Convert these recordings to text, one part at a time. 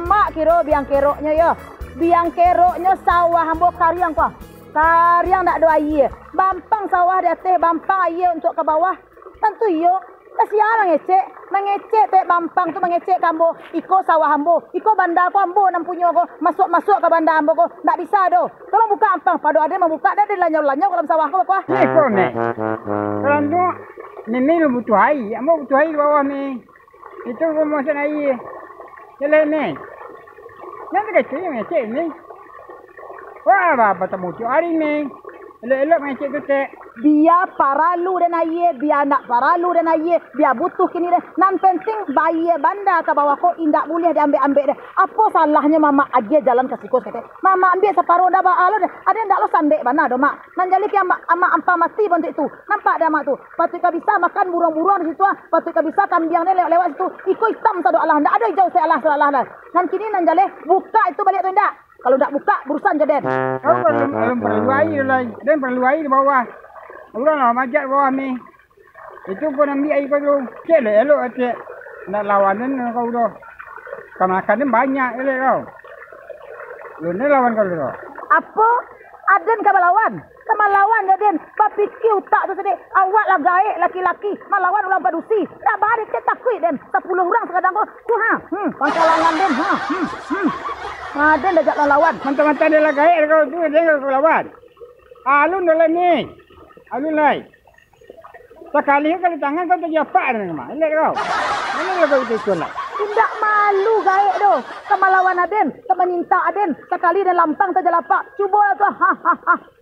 mamak kira biang keroknya ya. Biang keroknya sawah hambo kariang kau. Kariang tak ada air. Bampang sawah di atas, bampang air untuk ke bawah. Tentu yo. Kasihan mengecek tek bampang tu mengecek kambo. Iko sawah hambo, iko bandar ko hambo nam punyo ko. Masuk ke bandar hambo ko. Tak bisa do. Tolong buka ampang. Padu ada membuka dah dia lanyau-lanyau dalam sawah ko apa? Ni kau ni. Kalau tu ni lu butuh air, ambo butuh air di bawah ni. Itu kau masuk air. Jalan ni. Nanti kecil mengecek ni. Wah, apa tak muncul hari ni? Elok-elok mengecek tu tek. Dia paralu dan air, dia nak paralu dan air, dia butuh kini dah. Nan penting bayi bandar ke bawah ko indak boleh diambil-ambil dah. Apa salahnya mama aja jalan ke sikos kata. Mama ambil separuh dah baalo dah. Ada ndak lo sandek mana do mak. Nan jali ki ama ampa mati bentuk itu. Nampak dah mak tu. Patut ka bisa makan burung-burung di situ. Patut ka bisa kambing ni lewat situ. Iko hitam sadu Allah. Ndak ada hijau saya Allah. Nan kini nan jali buka itu balik tu ndak. Kalau ndak buka berusan je Den. Kau belum perlu air lah. Dan perlu air di bawah. Orang lah majak bawah ni. Itu pun ambil air kau tu. Cik lah elok cik. Nak lawan ni kau tu. Kau makan ni banyak elok kau. Lu ni lawan kau tu. Apa? Aden ke melawan? Ke melawan je Den. Papiki utak tu sedih. Awak lah gaik laki-laki. Melawan ulang padusi. Tak balik cik takut Den. 10 orang sekadang kau. Pangkalangan Den. Aden dah jak lawan. Mantap-mantap dia lah gaik kau tu. Dia kau lawan. Alun dah ni. Alun lai. Sekali kali tangan kau terjadi apa dengan mak? Lihat kau. Mana kau itu lah? Tidak malu gaik tu. Kemalawan Aden, kemenyinta Aden. Sekali dan lampang terjelapak. Cuba tu.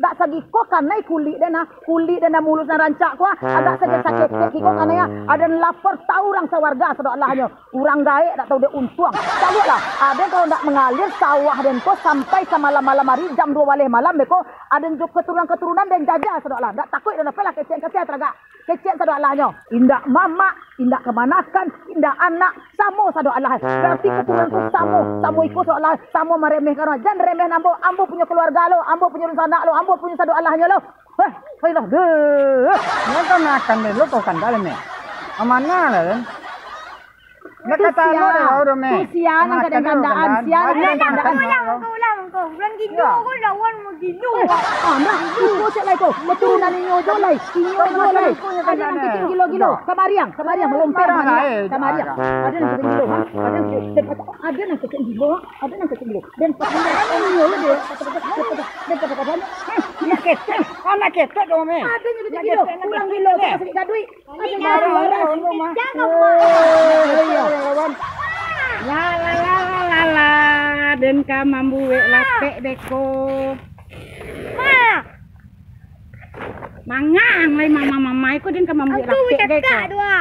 Tak segi kau kanai kulit dan kulit dan mulut dan rancak kau. Agak sakit-sakit kau kanai. Aden lapar tahu orang sewarga sedok Allahnya. Orang gaik tak tahu dia untung. Cari lah. Aden kalau tak mengalir sawah dan kau sampai ke malam-malam hari jam 2 malam beko. Aden juga keturunan-keturunan dan jajah sedok Allah. Tak takut dan pelah kecil-kecil teragak. Kecil sedok Allahnya. Indak mama, indak kemanakan, indak anak. Samo sadok Allah. Berarti keturunan tu samo ikut sadok Allah. Samo meremeh karena jangan remeh ambo punya keluarga lo, ambo punya anak lo, ambo punya sadok Allahnya lo. Hei lah. Mereka nak akan lo kau kan dalam ni. Amana lah kan. Nak kata lo dah orang ni. Sian nak kadang-kadang, sian kadang-kadang. Kau bulan gitu kau lawan mau gitu. Nah, itu cek lagi kau. Keturunan ini ojo lagi. Ada yang kecil gilo-gilo. Kamariang melompat Kamariang. Ada yang kecil gilo. Ada yang kecil gilo. Dan pasal dia. Anak ketek dong ni. Ada yang kecil gilo. Pulang gilo. Kasih gadui. La den ka mambuwe lapek deko. Mangang lai mama iku den ka mambuwe lapek deko. Aku dua.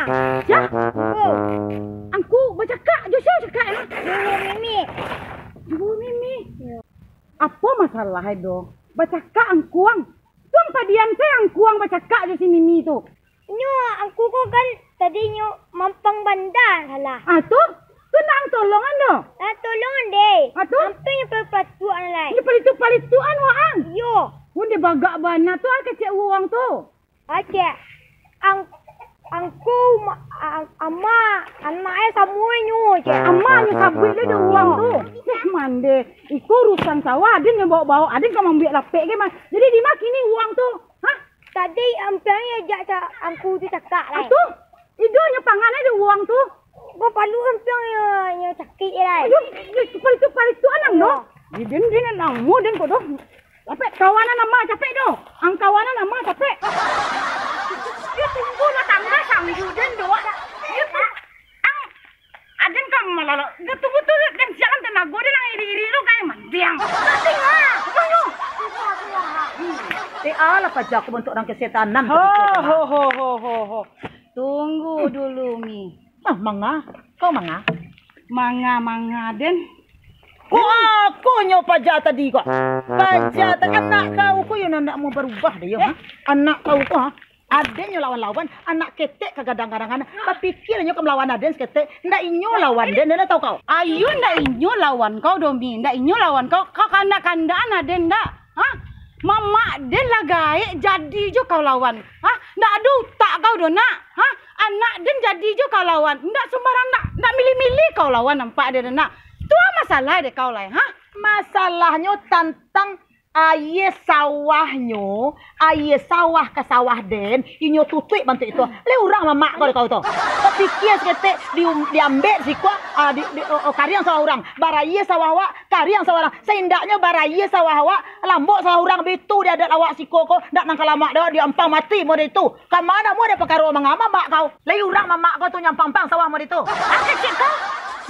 Ya. Angku bercakap je cakap lah. Dulu Mimi. Apa masalah itu? Bercakap angkuang. Tuang padian saya angkuang bercakap je si Mimi tu. Nyo, angku ko kan tadi nyo mampang bandar halah. Tu? Tu nak tolongan do? Tolongan deh. Tu? Sampai nyo pelatuan lai. Ni palituan waang. Yo. Dia bagak bana tu al kecek uang tu. Acek. Angku ama anaknya semua nyo je. Amanya sabit dia uang tu. Mande. Iku urusan sawah. Ada yang bawa-bawa. Ada yang ambil lapik ke mas. Jadi di mak ini uang tu. Tadi ampangnya ajak angku tu cakap lai. Tu? Idonya pangan ada uang tu. Bapak lu ampangnya sakit lai. Itu anak do. Din namu dan ko do. Capek kawanan nama capek do. Ang kawanan nama capek. Dia tunggu na tangga samju den do. Ang aden ka malala. Dia tunggu tu dan jangan tenaga dia nang iri-iri lu kayak mandiang. Tinggal. Ala pajak aku bentuk orang kesetanan. Ho. Tunggu dulu Mi. Manga. Kau manga? Manga Den. Kok aku nyo pajak tadi kok. Pajak anak kau ko yun nak mau berubah dia Anak kau ko Aden nyo lawan-lawan, anak ketek kadang-kadang papikir nyo ke melawan Aden ketek, ndak inyo lawan Den, ndak tahu kau. Ayo ndak inyo lawan kau Domi, ndak inyo lawan kau. Kau kanda-kandaan Aden ndak? Mama Den lah gaek jadi jo kau lawan. Ndak ada utak kau do nak. Anak Den jadi jo kau lawan. Ndak sembarang ndak milih-milih kau lawan nampak dia nak. Itu masalah deh kau lah, ha? Masalahnya tentang aye sawahnya, aye sawah ke sawah den, inyo tutui bantu itu. Le orang mamak kau tu. Kau fikir seketik diambil si kuah kariang sawah orang. Baraye sawah awak, kariang sawah orang. Seindaknya baraye sawah awak, lambok sawah orang betu dia ada awak si koko, ndak nang kalamak dah dia ampang mati mod itu. Ka mana mo ada perkara mangama mak kau. Le orang mamak kau tu nyampang-pang sawah mod itu. Cik kau,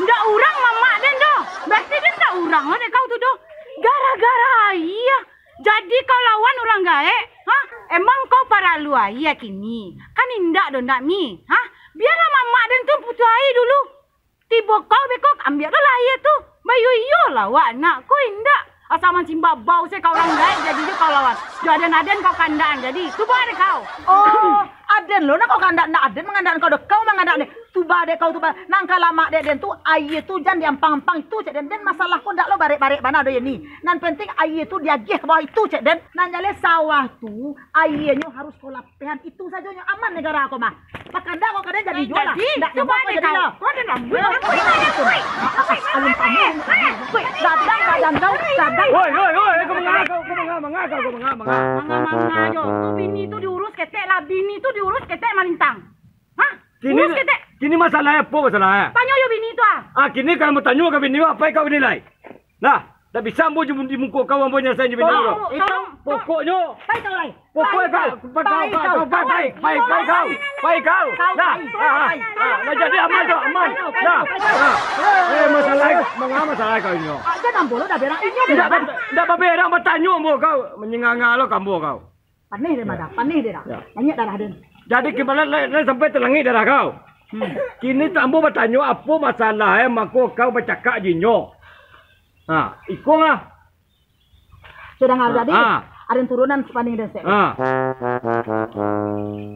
ndak orang mamak den doh. Berarti dia ndak orang lah deh kau tu doh. Gara-gara iya. Jadi kau lawan orang gaek, ha? Emang kau para lu iya kini. Kan indak do ndak mi, ha? Biarlah mamak den tu putu ai dulu. Tiba kau bekok ambil lah iya tu. Bayu iyo lah wak nak kau indak. Asal mancing bau saya kau orang gaek jadi kau lawan. Aden kau kandang jadi. Tu ada kau. Oh, aden lo nak kau kandak nak aden mengandak kau dek kau mengandak ni. Tu dek kau tu nang kalamak dek den tu aye tu jan diampang-ampang itu cek den masalah kau ndak lo barek-barek mana do ni. Nan penting aye tu dia geh ke bawah itu cek den. Nan jale sawah tu ayenya harus kau lapehan itu saja yang aman negara kau mah. Pakanda kau kadang jadi jual lah. Jadi tu ada kau. Kau ada nambah. Alun kamu. Dadang kau. Woi, kau mengapa? Manga jo. Tu bini tu diurus ketek lah. Bini tu diurus ketek malintang. Hah? Urus ketek. Kini masalahnya apa masalahnya? Tanya yo bini tu ah. Kini kalau mau tanya ke bini apa kau nilai? Nah, tak bisa ambo di muka kau ambo nyelesai di bini kau. Itu pokoknya. Baik kau lai. Pokoknya kau baik kau. Nah, jadi aman. Nah. Masalah kau ini. Jangan bolo dah berang ini. Tidak berang bertanya ambo kau menyenganga lo kambo kau. Panih dia dah. Banyak darah den. Jadi gimana sampai terlangi darah kau? Kini ambo bertanya apa masalahnya mako kau bercakap jinyo. Ikut lah. Sudah nggak jadi. Ada turunan sepaning dan saya.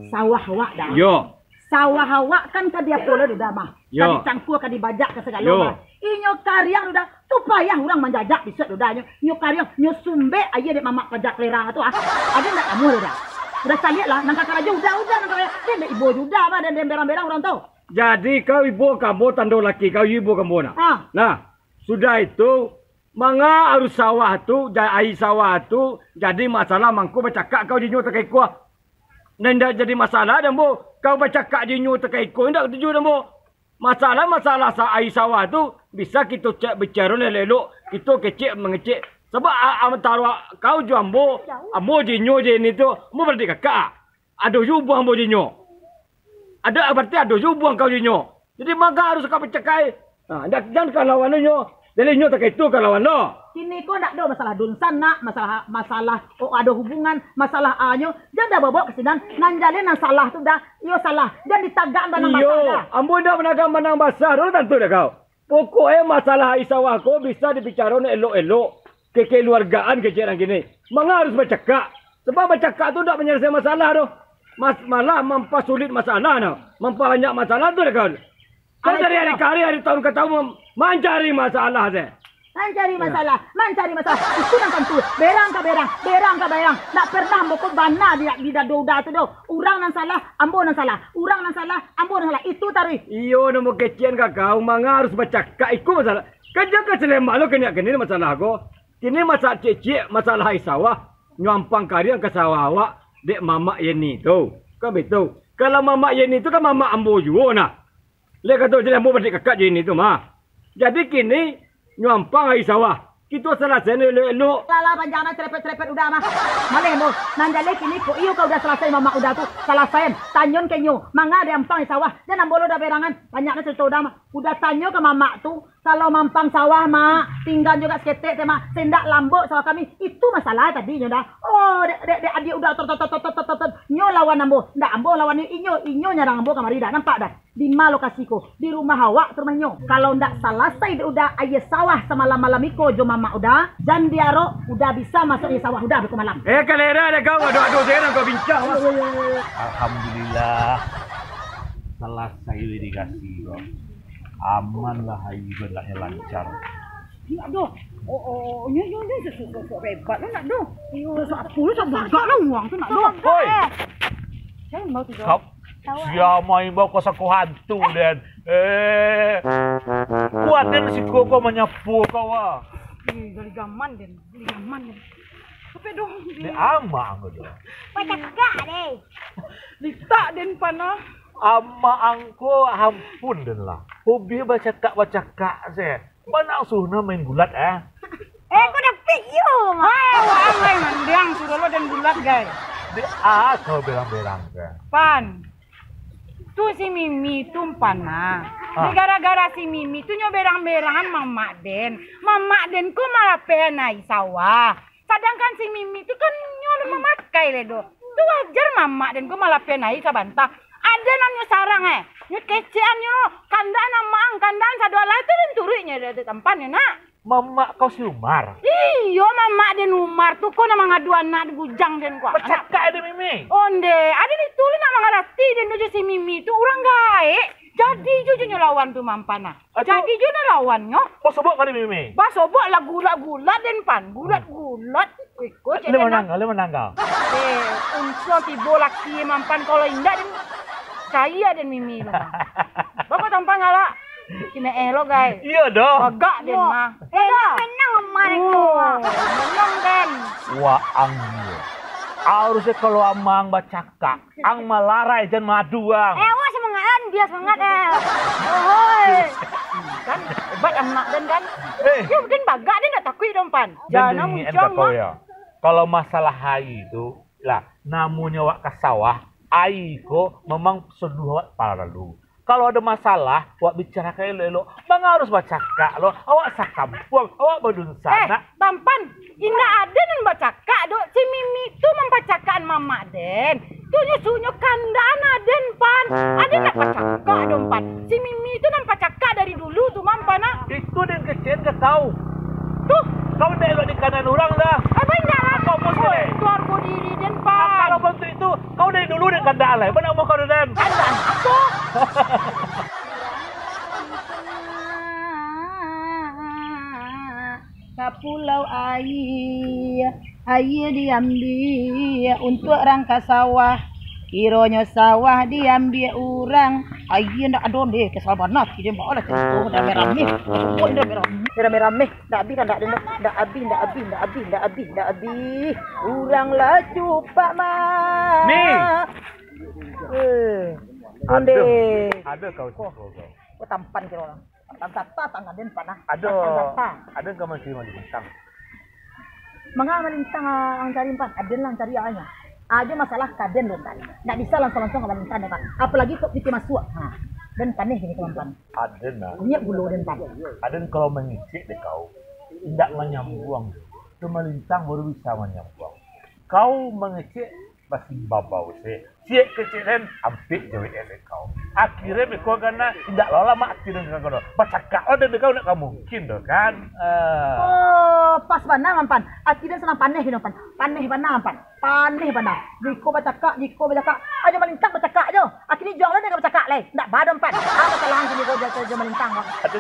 Sawah awak dah. Yo. Sawah awak kan ke dia pola dah mah. Tadi cangkul ke dibajak ke segala mah. Inyo kariang dah. Tu payah orang menjajak bisa dah. Inyo kariang, inyo sumbe aja dek mamak pajak lerang tu. Ada nak kamu dah. Udah saya lah. Nangka karaja udah nangka karaja. Dia ibu juga mah dan berang-berang orang tu. Jadi kau ibu kamu tando laki kau ibu kamu nak. Nah, sudah itu. Manga harus sawah tu, air sawah tu jadi masalah mangku bercakap kau jinyo terkait kuah. Nenda jadi masalah dan bu, kau bercakap jinyo terkait kuah ndak tuju dan bu. Masalah air sawah tu bisa kita cek bicara elok, kita kecek mengecek. Sebab antara kau jambo, ambo jinyo je ni tu, mu berarti kakak. Ada juga ambo jinyo. Ada berarti ada juga kau jinyo. Jadi manga harus kau bercakap. Jangan kau lawannya. Jadi nyo tak itu kalau lo. Kini kau nak do masalah dunsan nak, masalah ada hubungan, masalah anyo. Jangan dah bawa ke sinan, nanjale nang salah tu dah, yo salah. Dan ditagak banang basah dah. Ambo dah menagak banang basah, lo tentu dah kau. Pokoknya masalah isawah kau bisa dibicarakan elok-elok. Kekeluargaan keceran gini. Manga harus bercakap. Sebab bercakap tu tak menyelesaikan masalah tu. Malah mempersulit masalah tu. Memperbanyak masalah tu dah kau. Kau dari hari tahun ke tahun mencari masalah deh. Mencari masalah. Itu nang tentu. Berang ke berang. Tak pernah bokok bana dia di dada tu do. Urang nang salah, ambo nang salah. Urang nang salah, ambo nang salah. Itu tarui. Iyo namo kecian kau manga harus bercakap ikut masalah. Kerja ke selema lo kena masalah ko. Kini masalah cecik masalah sawah. Nyampang kariang ke sawah awak. Dek mama Yeni tu. Kau betul. Kalau mama Yeni tu kan mama ambo juga nah. Lihat kata jadi ambo berdik kakak Yeni tu mah. Jadi kini nyampang air sawah. Kita selesai elok-elok. Lala panjang cerepet-cerepet udah mah. Malih mo. Nanjale kini ko iyo kau udah selesai mama udah tu. Selesai. Tanyon kenyo. Manga ada ampang sawah. Dan ambolo udah berangan. Banyaknya cerita udah mah. Udah tanyo ke mama tu. Kalau mampang sawah mak. Tinggal juga seketek tema. Sendak lambok sawah kami. Itu masalah tadi nyo dah. Oh dek adik udah tot. Nyo lawan ambo. Ndak ambo lawan inyo. Inyo nyarang ambo kamari dah. Nampak dah. Di lokasiku. Di rumah awak ke rumah nyo. Kalau ndak selesai udah ayah sawah semalam-malam iko jo mama udah. Dan diaro udah bisa masuk di sawah udah beku malam. Kalera dah kau. Aduh jangan kau bincang. Alhamdulillah. Selesai irigasi kau. Aman lah hari berlahnya lancar. Nak doh. Nyo so hebat lah nak doh. Yo so apa lu so bagak lah uang tu nak doh. Oi. Saya mau tu doh. Siapa main bawa kau saku hantu dan. Kuat dan si koko menyapu kau ah. Gali gaman den. Apa dong? Ni ama anggo dah. Pacakak deh. Lita den panah. Ama angko ampun dan lah. Hobi baca kak saya. Mana suhna main gulat Kau dah pick you. Wang ai mandiang sudah lo den bulat guys. Di kau berang-berang kan. Pan. Tu si Mimi tu panah. Ni gara-gara si Mimi tu nyoberang-berangan Mama Den. Mama Den ku malah penai sawah. Sedangkan si Mimi tu kan nyolong memakai le do. Tu wajar Mama Den ku malah penai sabantah. Ada namanya sarang Nyu kecean nyu kandaan amang kandaan sadua lah tu den turutnya ada tempannya nak. Mama kau si Umar. Iyo Mama Den Umar tu kau nama ngadu anak di bujang den ku. Pecakak ada Mimi. Onde, ada ditulis nama ngarati den tuju si Mimi tu orang gaek. Jadi jujunya lawan tu mampana. Jadi juna lawannya. Kau sebut kali Mimi. Pas sobok lah gulat-gulat den pan. Gulat-gulat. Ikut Le menanggal. Unsur tibo laki mampan kalau indah den saya den Mimi tu. Bapak tampang ngala. Kime elo guys. Iya dah. Agak den mah. Menang kemarin kau. Menang den. Wah angin. Harusnya kalau amang bacakak, ang malarai jan madu ang. Wah semangat dia semangat Ohoi. Kan hebat anak den kan. Ya mungkin bagak dia nak takut dong pan. Jangan muncang kau ya. Kalau masalah hai itu, lah namunnya wak ke sawah, ai ko memang seduh wak paralu. Kalau ada masalah, wak bicara kayak lelo, bang harus bacakak lo. Awak sakampung, awak badun-sana. Tampan, indah ada dan bacakak do. Si Mimi tu membacakan Mama Den. Tu nyusunyo kandaan Aden pan. Aden nak bacakak dong pan. Si Mimi tu nampak cakak dari dulu tu mampana. Itu dan kecil ke kau. Tuh, Kau dah elok di kanan orang dah. banyak lah. Kau pun boleh. Tu harga diri Den pan. Kalau bantu itu, kau dari dulu di kandaan lah. Mana mau kau Dan? Kandaan apa? Ke pulau air diambil untuk rangka sawah. Kiranya sawah diambil orang. Air nak ada deh kesal banat. Dia bawa lah contoh dah merah-merah. Semua dah merah-merah. Dah habis kan dah ada. Dah habis. Uranglah cupak mah. Mi. Onde. Ada kau kau. Kau tampan kira orang. Tata tangan Den panah. Ada kau masih malintang. Mga malintang ang cari pan. Aden lang cari aanya. Aja masalah kaden loh kan. Nggak bisa langsung malintang kan. Apalagi kok bikin masuk. Dan paneh gini kawan-kawan. Ada nak. Punya bulu dan pan. Ada kalau mengicik deh kau. Tidak menyambung. Itu malintang baru bisa menyambung. Kau mengicik masih babau sih. Cik kecilan ampik jawab elok kau. Akhirnya kau kena tidak lama akhirnya kau kena. Pacakak ada kau nak kamu mungkin dah kan. Oh, pas banang pan. Akhirnya senang paneh gini pan. Paneh banang pan. Jiko bacakak. Aja malintang bacakak aja. Akhirnya jual lah dengan bacakak leh. Ndak badam pan. Apa kesalahan sini kau jaga malintang kan? Ada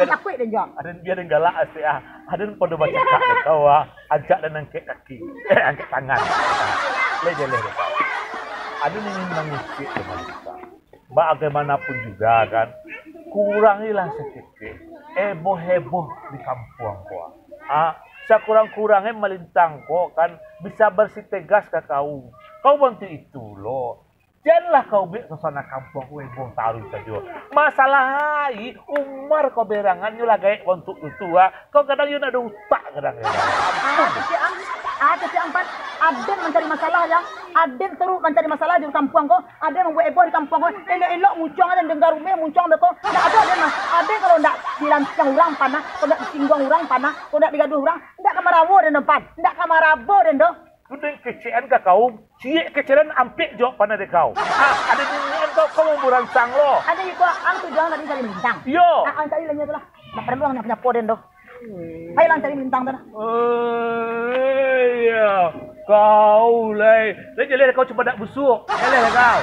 takut dan jual. Ada dia dan galak asyik Ada pada bacakak deh kau ajak dan angkat kaki. Angkat tangan. Leh kau. Ada yang mengicik dengan kita. Bagaimanapun juga kan, kurangilah sedikit heboh di kampung kau. Sekurang-kurangnya melintang kau kan bisa bersih tegas ke kau. Kau bantu itu loh. Janganlah kau biar suasana kampung heboh taruh saja. Masalah Umar kau berangan nyulah gaya untuk tua. Kau kadang you nak ada utak kadang. Ada si Ampan, Aden mencari masalah yang Aden terus mencari masalah di kampung kau. Aden membuat heboh di kampung kau. Elok muncung Aden dengar rumah muncung beko. Tak ada Aden mah. Aden kalau ndak dirancang orang panah, kalau ndak disinggung orang panah, kalau ndak digaduh orang, ndak kamarawo den depan, ndak kamarabo den do. Sudah kecilan ke kau, ciek kecilan ampik jawab panah dek kau. Ada nyanyian kau mau berancang lo. Ada itu ang tujuan tadi cari bintang. Yo. Ang cari lainnya tu lah. Nak perlu ang nyapo den do. Ayo lang cari bintang tu lah. Iya, kau leh. Leh kau coba nak busuk. Leh kau.